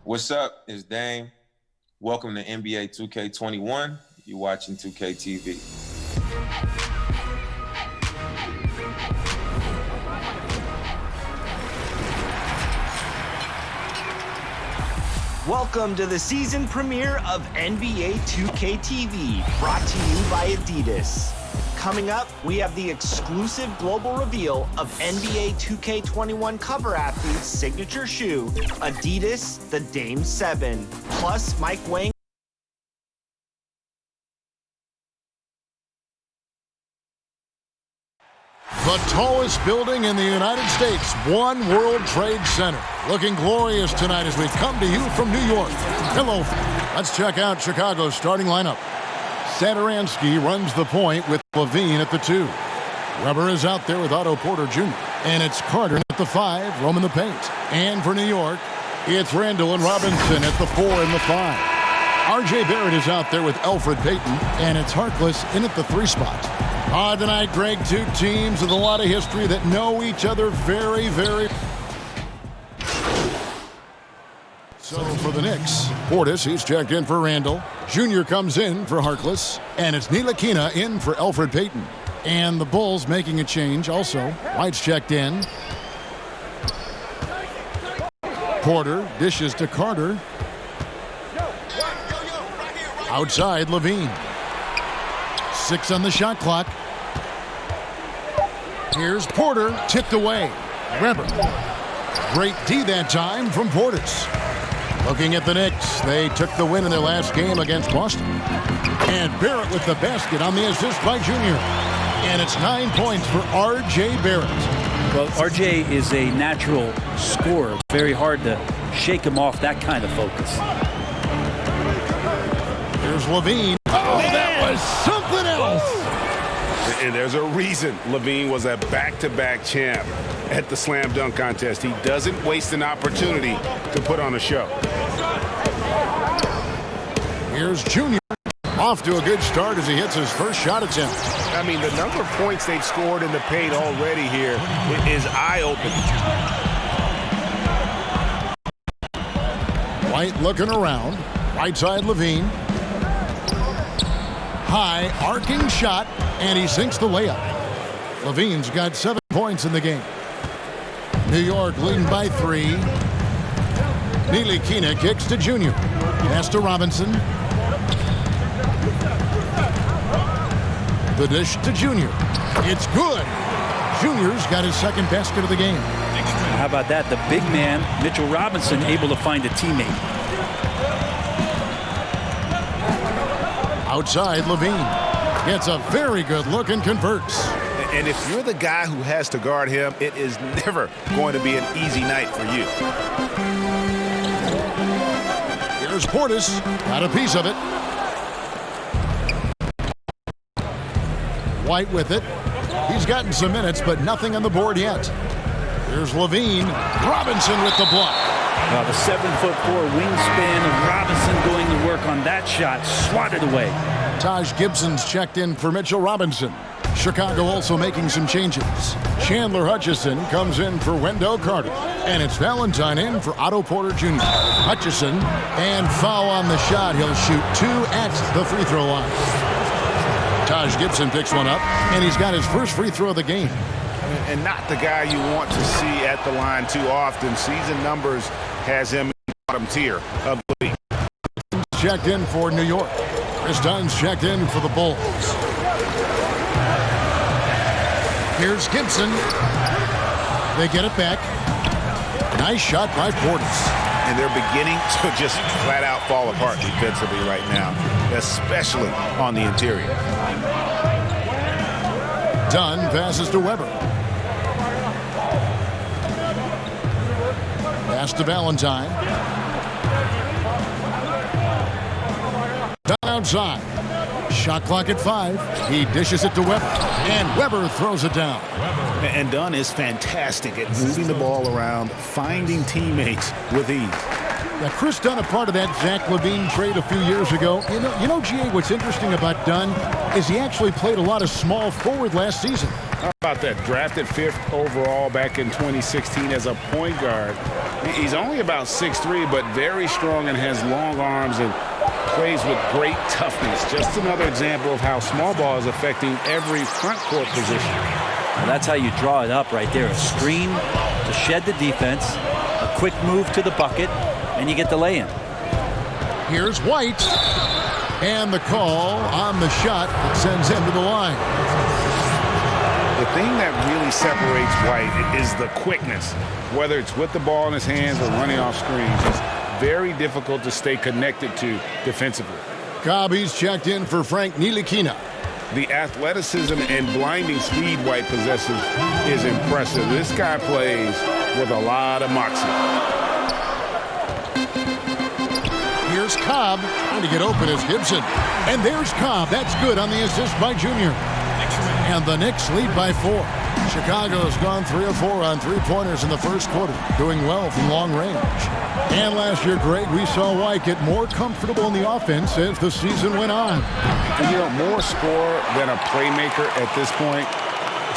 What's up? It's Dame. Welcome to NBA 2K21. You're watching 2K TV. Welcome to the season premiere of NBA 2K TV, brought to you by Adidas. Coming up, we have the exclusive global reveal of NBA 2K21 cover athlete's signature shoe, Adidas the Dame 7, plus Mike Wang. The tallest building in the United States, One World Trade Center. Looking glorious tonight as we come to you from New York. Hello. Let's check out Chicago's starting lineup. Satoransky runs the point with Levine at the 2. Weber is out there with Otto Porter Jr. And it's Carter at the 5, roaming the paint. And for New York, it's Randall and Robinson at the 4 and the 5. R.J. Barrett is out there with Alfred Payton. And it's Harkless in at the 3 spot. Tonight, Greg, two teams with a lot of history that know each other very, very. So for the Knicks, Portis, he's checked in for Randall. Junior comes in for Harkless. And it's Ntilikina in for Alfred Payton. And the Bulls making a change also. White's checked in. Porter dishes to Carter. Outside, Levine. 6 on the shot clock. Here's Porter, tipped away. Weber. Great D that time from Portis. Looking at the Knicks, they took the win in their last game against Boston. And Barrett with the basket on the assist by Junior. And it's 9 points for R.J. Barrett. Well, R.J. is a natural scorer. Very hard to shake him off that kind of focus. Here's Levine. Oh, that was something else. And there's a reason Levine was a back-to-back champ at the slam dunk contest. He doesn't waste an opportunity to put on a show. Here's Junior. Off to a good start as he hits his first shot attempt. I mean, the number of points they've scored in the paint already here is eye-opening. White looking around. Right side, Levine. High, arcing shot, and he sinks the layup. Levine's got 7 points in the game. New York leading by 3. Ntilikina kicks to Junior. Pass to Robinson. The dish to Junior. It's good. Junior's got his second basket of the game. How about that? The big man, Mitchell Robinson, able to find a teammate. Outside, Levine gets a very good look and converts. And if you're the guy who has to guard him, it is never going to be an easy night for you. Here's Portis. Got a piece of it. White with it. He's gotten some minutes, but nothing on the board yet. Here's Levine. Robinson with the block. The 7'4" wingspan of Robinson going to work on that shot. Swatted away. Taj Gibson's checked in for Mitchell Robinson. Chicago also making some changes. Chandler Hutchison comes in for Wendell Carter. And it's Valentine in for Otto Porter Jr. Hutchison, and foul on the shot. He'll shoot 2 at the free throw line. Taj Gibson picks one up, and he's got his first free throw of the game. And not the guy you want to see at the line too often. Season numbers has him in the bottom tier of the league. Checked in for New York. Chris Dunn's checked in for the Bulls. Here's Gibson. They get it back. Nice shot by Portis. And they're beginning to just flat out fall apart defensively right now, especially on the interior. Dunn passes to Weber. Pass to Valentine. Dunn outside. Shot clock at 5. He dishes it to Weber. And Weber throws it down. And Dunn is fantastic at moving the ball around, finding teammates with ease. Yeah, Chris Dunn, a part of that Zach LaVine trade a few years ago. You know, G.A., what's interesting about Dunn is he actually played a lot of small forward last season. How about that? Drafted 5th overall back in 2016 as a point guard. He's only about 6'3", but very strong and has long arms and plays with great toughness. Just another example of how small ball is affecting every front court position. Well, that's how you draw it up right there. A screen to shed the defense, a quick move to the bucket, and you get the lay-in. Here's White. And the call on the shot that sends him to the line. The thing that really separates White is the quickness. Whether it's with the ball in his hands or running off screens, it's very difficult to stay connected to defensively. Cobb, checked in for Frank Ntilikina. The athleticism and blinding speed White possesses is impressive. This guy plays with a lot of moxie. Here's Cobb. Trying to get open is Gibson. And there's Cobb. That's good on the assist by Junior. And the Knicks lead by 4. Chicago's gone 3 of 4 on three-pointers in the first quarter, doing well from long range. And last year, Greg, we saw White get more comfortable in the offense as the season went on. You know, more scorer than a playmaker at this point.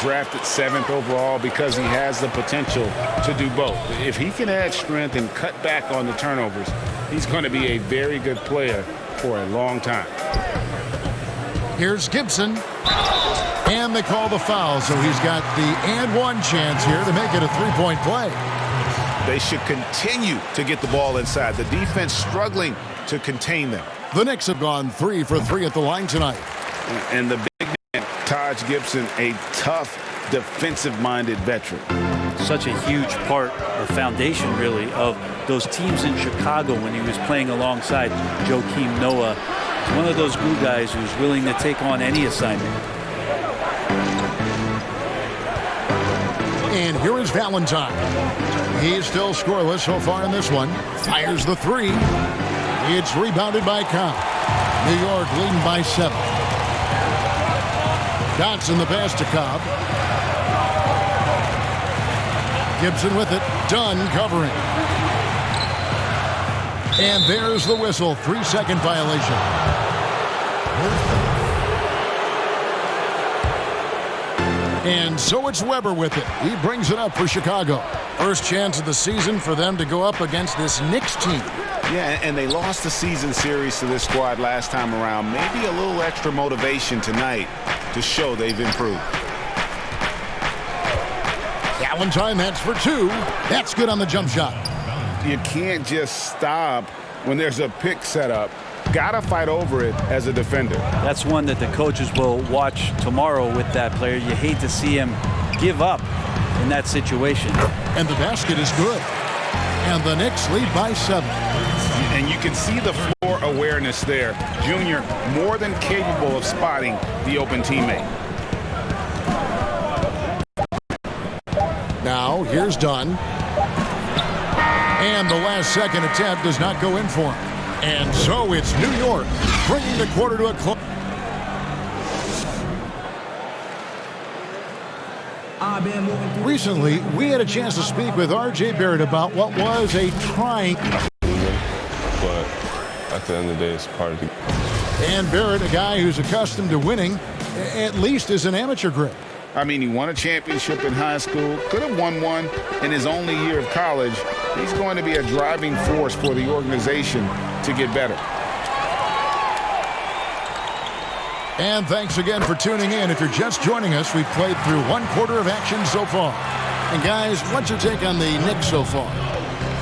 Drafted 7th overall because he has the potential to do both. If he can add strength and cut back on the turnovers, he's going to be a very good player for a long time. Here's Gibson. And they call the foul, so he's got the and one chance here to make it a three-point play. They should continue to get the ball inside. The defense struggling to contain them. The Knicks have gone 3 for 3 at the line tonight. And the big man, Taj Gibson, a tough, defensive-minded veteran. Such a huge part, or foundation really, of those teams in Chicago when he was playing alongside Joakim Noah. One of those glue guys who's willing to take on any assignment. And here is Valentine. He's still scoreless so far in this one. Fires the 3. It's rebounded by Cobb. New York leading by 7. Dotson the pass to Cobb. Gibson with it. Dunn covering. And there's the whistle. 3-second violation. And so it's Weber with it. He brings it up for Chicago. First chance of the season for them to go up against this Knicks team. Yeah, and they lost the season series to this squad last time around. Maybe a little extra motivation tonight to show they've improved. Valentine, that's for 2. That's good on the jump shot. You can't just stop when there's a pick set up. Gotta fight over it as a defender. That's one that the coaches will watch tomorrow with that player. You hate to see him give up in that situation. And the basket is good. And the Knicks lead by 7. And you can see the floor awareness there. Junior more than capable of spotting the open teammate. Now here's Dunn. And the last second attempt does not go in for him. And so it's New York bringing the quarter to a close. Recently, we had a chance to speak with R.J. Barrett about what was a trying. But at the end of the day, it's part of the game. And Barrett, a guy who's accustomed to winning, at least as an amateur grade. I mean, he won a championship in high school, could have won one in his only year of college. He's going to be a driving force for the organization to get better. And thanks again for tuning in. If you're just joining us, we've played through 1 quarter of action so far. And guys, what's your take on the Knicks so far?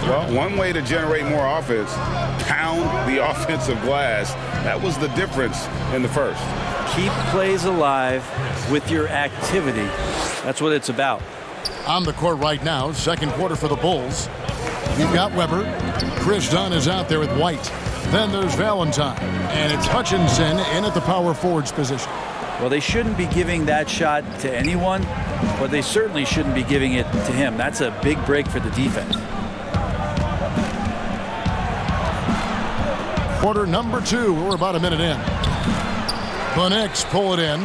Well, one way to generate more offense, pound the offensive glass. That was the difference in the first. Keep plays alive with your activity. That's what it's about. On the court right now, second quarter for the Bulls. You've got Weber. Chris Dunn is out there with White. Then there's Valentine. And it's Hutchinson in at the power forwards position. Well, they shouldn't be giving that shot to anyone, but they certainly shouldn't be giving it to him. That's a big break for the defense. Quarter number 2. We're about a minute in. The Knicks pull it in.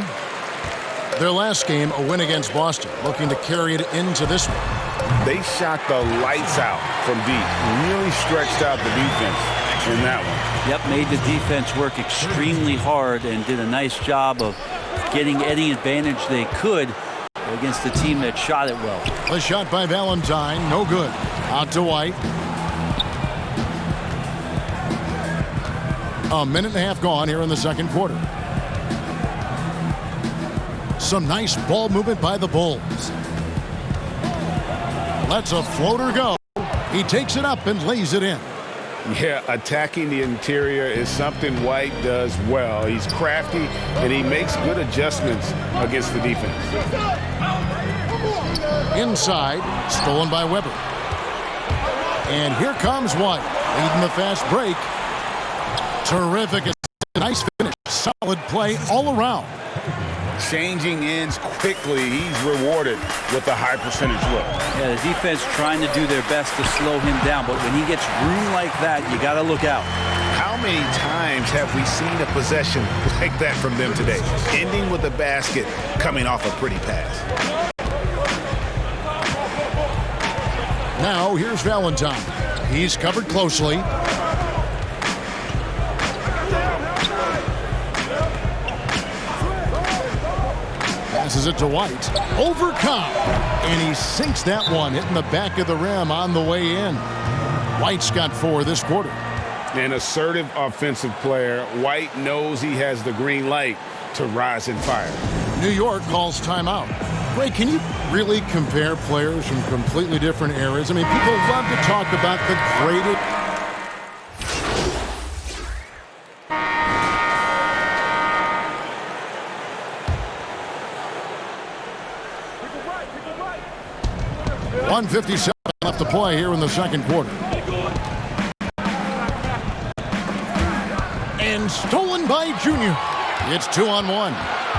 Their last game, a win against Boston, looking to carry it into this one. They shot the lights out from deep. Really stretched out the defense in that one. Yep, made the defense work extremely hard and did a nice job of getting any advantage they could against the team that shot it well. A shot by Valentine, no good. Out to White. A minute and a half gone here in the second quarter. Some nice ball movement by the Bulls. Lets a floater go. He takes it up and lays it in. Yeah, attacking the interior is something White does well. He's crafty, and he makes good adjustments against the defense. Inside, stolen by Weber. And here comes White, leading the fast break. Terrific. Nice finish. Solid play all around. Changing ends quickly. He's rewarded with a high percentage look. Yeah, the defense trying to do their best to slow him down, but when he gets room like that, you got to look out. How many times have we seen a possession like that from them today? Ending with a basket, coming off a pretty pass. Now here's Valentine. He's covered closely. Passes it to White. Over Cobb. And he sinks that one, hitting the back of the rim on the way in. White's got 4 this quarter. An assertive offensive player. White knows he has the green light to rise and fire. New York calls timeout. Ray, can you really compare players from completely different eras? I mean, people love to talk about the greatest. .157 left to play here in the second quarter. And stolen by Junior. It's 2-on-1.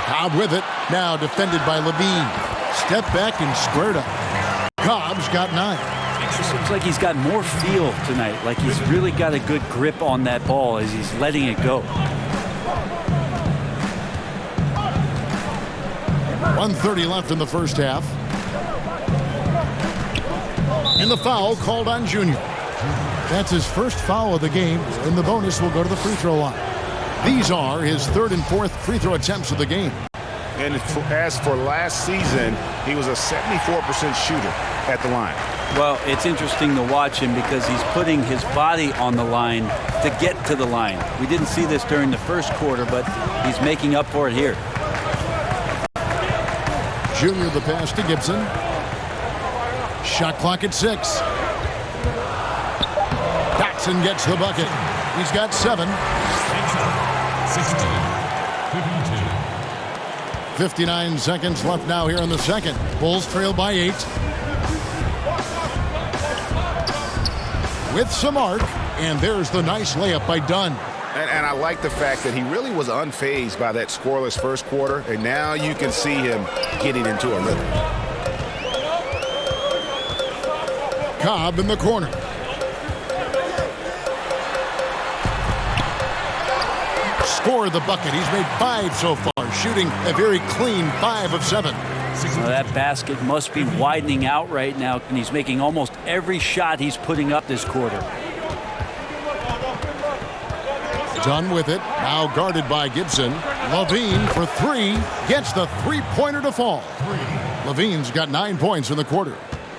Cobb with it. Now defended by Levine. Step back and squared up. Cobb's got 9. It looks like he's got more feel tonight. Like he's really got a good grip on that ball as he's letting it go. 1:30 left in the first half. And the foul called on Junior. That's his first foul of the game, and the bonus will go to the free throw line. These are his 3rd and 4th free throw attempts of the game. And as for last season, he was a 74% shooter at the line. Well, it's interesting to watch him because he's putting his body on the line to get to the line. We didn't see this during the first quarter, but he's making up for it here. Junior the pass to Gibson. Shot clock at 6. Dotson gets the bucket. He's got 7. 59 seconds left now here in the second. Bulls trail by 8. With some arc, and there's the nice layup by Dunn. And I like the fact that he really was unfazed by that scoreless first quarter, and now you can see him getting into a rhythm. Cobb in the corner. Scored the bucket. He's made 5 so far, shooting a very clean 5 of 7. Well, that basket must be widening out right now, and he's making almost every shot he's putting up this quarter. Dunn with it. Now guarded by Gibson. Levine for 3. Gets the three-pointer to fall. Levine's got 9 points in the quarter.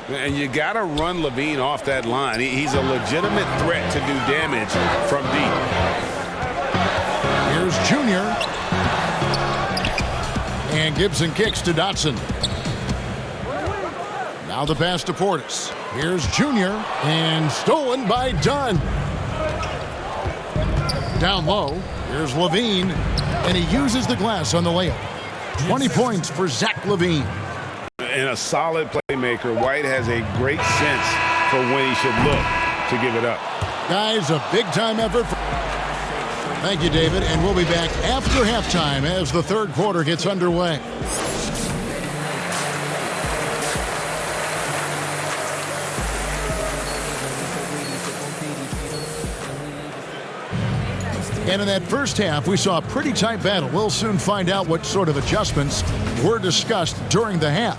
And you got to run Levine off that line. He's a legitimate threat to do damage from deep. Here's Junior. And Gibson kicks to Dotson. Now the pass to Portis. Here's Junior. And stolen by Dunn. Down low. Here's Levine. And he uses the glass on the layup. 20 points for Zach Levine. And a solid playmaker. White has a great sense for when he should look to give it up. Guys, a big-time effort. Thank you, David. And we'll be back after halftime as the third quarter gets underway. And in that first half, we saw a pretty tight battle. We'll soon find out what sort of adjustments were discussed during the half.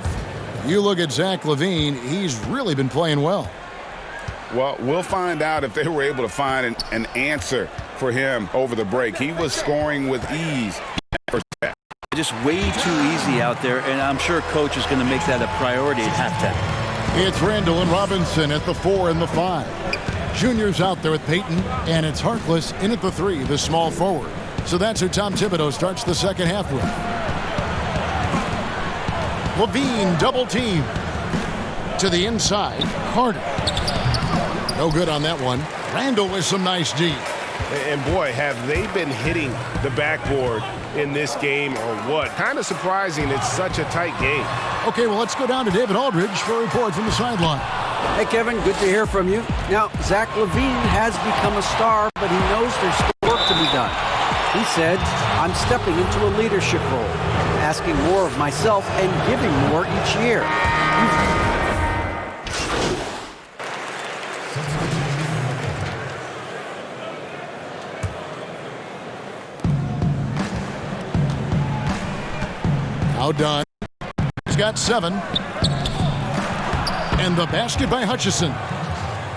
You look at Zach Levine, he's really been playing well. Well, we'll find out if they were able to find an answer for him over the break. He was scoring with ease. Just way too easy out there, and I'm sure coach is going to make that a priority at halftime. It's Randall and Robinson at the 4 and the 5. Junior's out there with Peyton, and it's Harkless in at the 3, the small forward. So that's who Tom Thibodeau starts the second half with. Levine double team. To the inside, Carter. No good on that one. Randall with some nice D. And boy, have they been hitting the backboard in this game or what? Kind of surprising it's such a tight game. Okay, well, let's go down to David Aldridge for a report from the sideline. Hey, Kevin, good to hear from you. Now, Zach LaVine has become a star, but he knows there's still work to be done. He said, I'm stepping into a leadership role, asking more of myself and giving more each year. Now done. He's got 7. And the basket by Hutchison.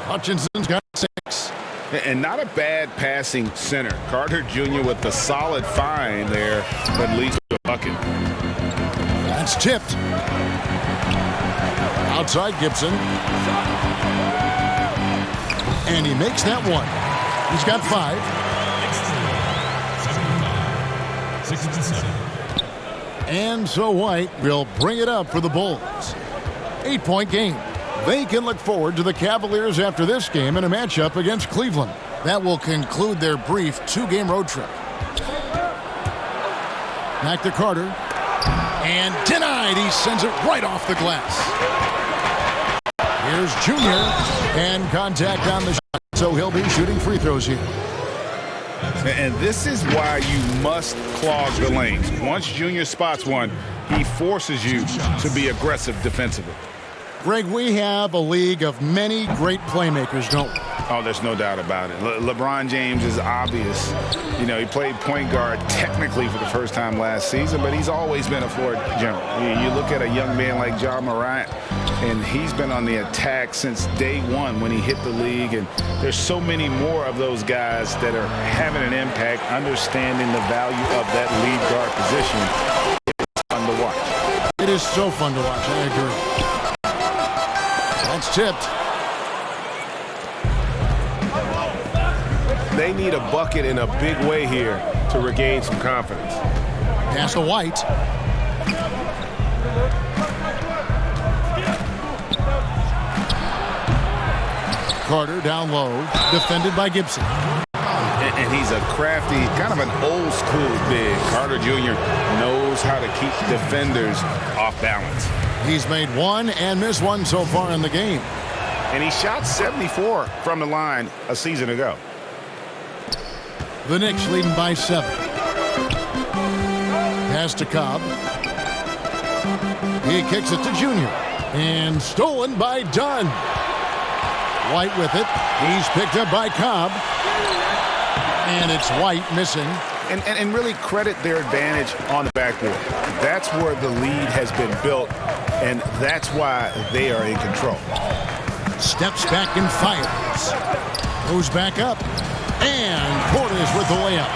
Hutchinson's got 6. And not a bad passing center. Carter Jr. with the solid find there that leads to a bucket. That's tipped. Outside Gibson. And he makes that one. He's got 5. 67. And so White will bring it up for the Bulls. 8-point game. They can look forward to the Cavaliers after this game in a matchup against Cleveland. That will conclude their brief 2-game road trip. Back to Carter. And denied. He sends it right off the glass. Here's Junior. And contact on the shot. So he'll be shooting free throws here. And this is why you must clog the lanes. Once Junior spots one, he forces you to be aggressive defensively. Greg, we have a league of many great playmakers, don't we? Oh, there's no doubt about it. LeBron James is obvious. You know, he played point guard technically for the first time last season, but he's always been a floor general. You look at a young man like Ja Morant, and he's been on the attack since day one when he hit the league. And there's so many more of those guys that are having an impact, understanding the value of that lead guard position. It's fun to watch. It is so fun to watch. I agree. That's tipped. They need a bucket in a big way here to regain some confidence. Pass to White. Carter down low, defended by Gibson. And he's a crafty, kind of an old school big. Carter Jr. knows how to keep defenders off balance. He's made one and missed one so far in the game. And he shot 74 from the line a season ago. The Knicks leading by 7. Pass to Cobb. He kicks it to Junior. And stolen by Dunn. White with it. He's picked up by Cobb. And it's White missing. And really credit their advantage on the backboard. That's where the lead has been built, and that's why they are in control. Steps back and fires. Goes back up. And Portis with the layup.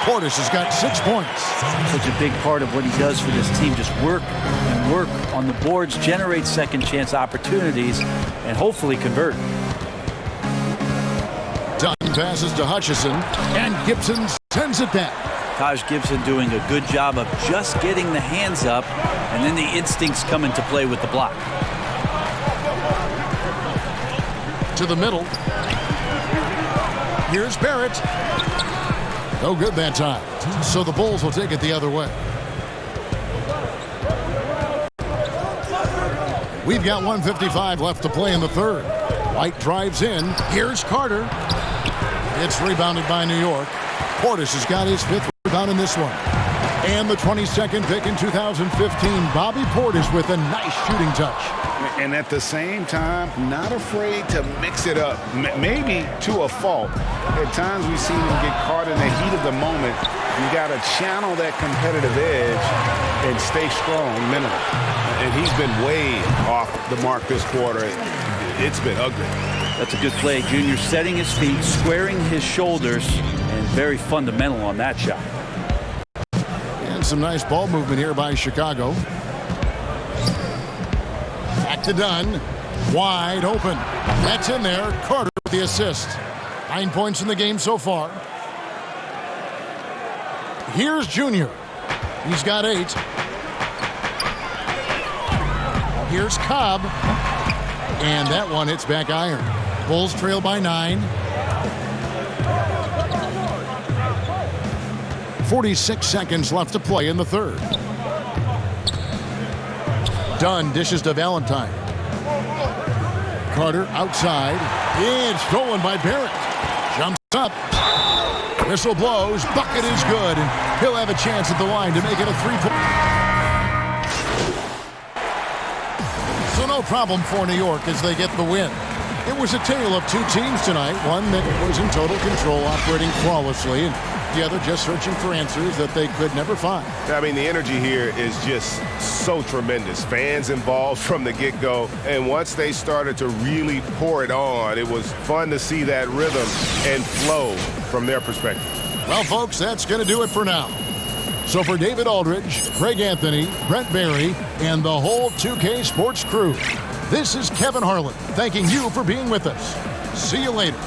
Portis has got 6 points. Such a big part of what he does for this team. Just work and work on the boards, generate second chance opportunities, and hopefully convert. Dunn passes to Hutchison, and Gibson sends it back. Taj Gibson doing a good job of just getting the hands up, and then the instincts come into play with the block. To the middle. Here's Barrett. No good that time. So the Bulls will take it the other way. We've got 1:55 left to play in the third. White drives in. Here's Carter. It's rebounded by New York. Portis has got his 5th rebound in this one. And the 22nd pick in 2015, Bobby Portis with a nice shooting touch. And at the same time, not afraid to mix it up, maybe to a fault. At times we've seen him get caught in the heat of the moment. You got to channel that competitive edge and stay strong mentally. And he's been way off the mark this quarter. It's been ugly. That's a good play. Junior setting his feet, squaring his shoulders, and very fundamental on that shot. And some nice ball movement here by Chicago. Back to Dunn. Wide open. That's in there. Carter with the assist. 9 points in the game so far. Here's Junior. He's got 8. Here's Cobb. And that one hits back iron. Bulls trail by 9. 46 seconds left to play in the third. Dunn dishes to Valentine. Carter outside. And stolen by Barrett. Jumps up. Whistle blows. Bucket is good. And he'll have a chance at the line to make it a 3-point. So no problem for New York as they get the win. It was a tale of 2 teams tonight. One that was in total control, operating flawlessly, and the other just searching for answers that they could never find. I mean, the energy here is just so tremendous. Fans involved from the get-go, and once they started to really pour it on, it was fun to see that rhythm and flow from their perspective. Well, folks, that's going to do it for now. So for David Aldridge, Craig Anthony, Brent Barry, and the whole 2K Sports crew, this is Kevin Harlan thanking you for being with us. See you later.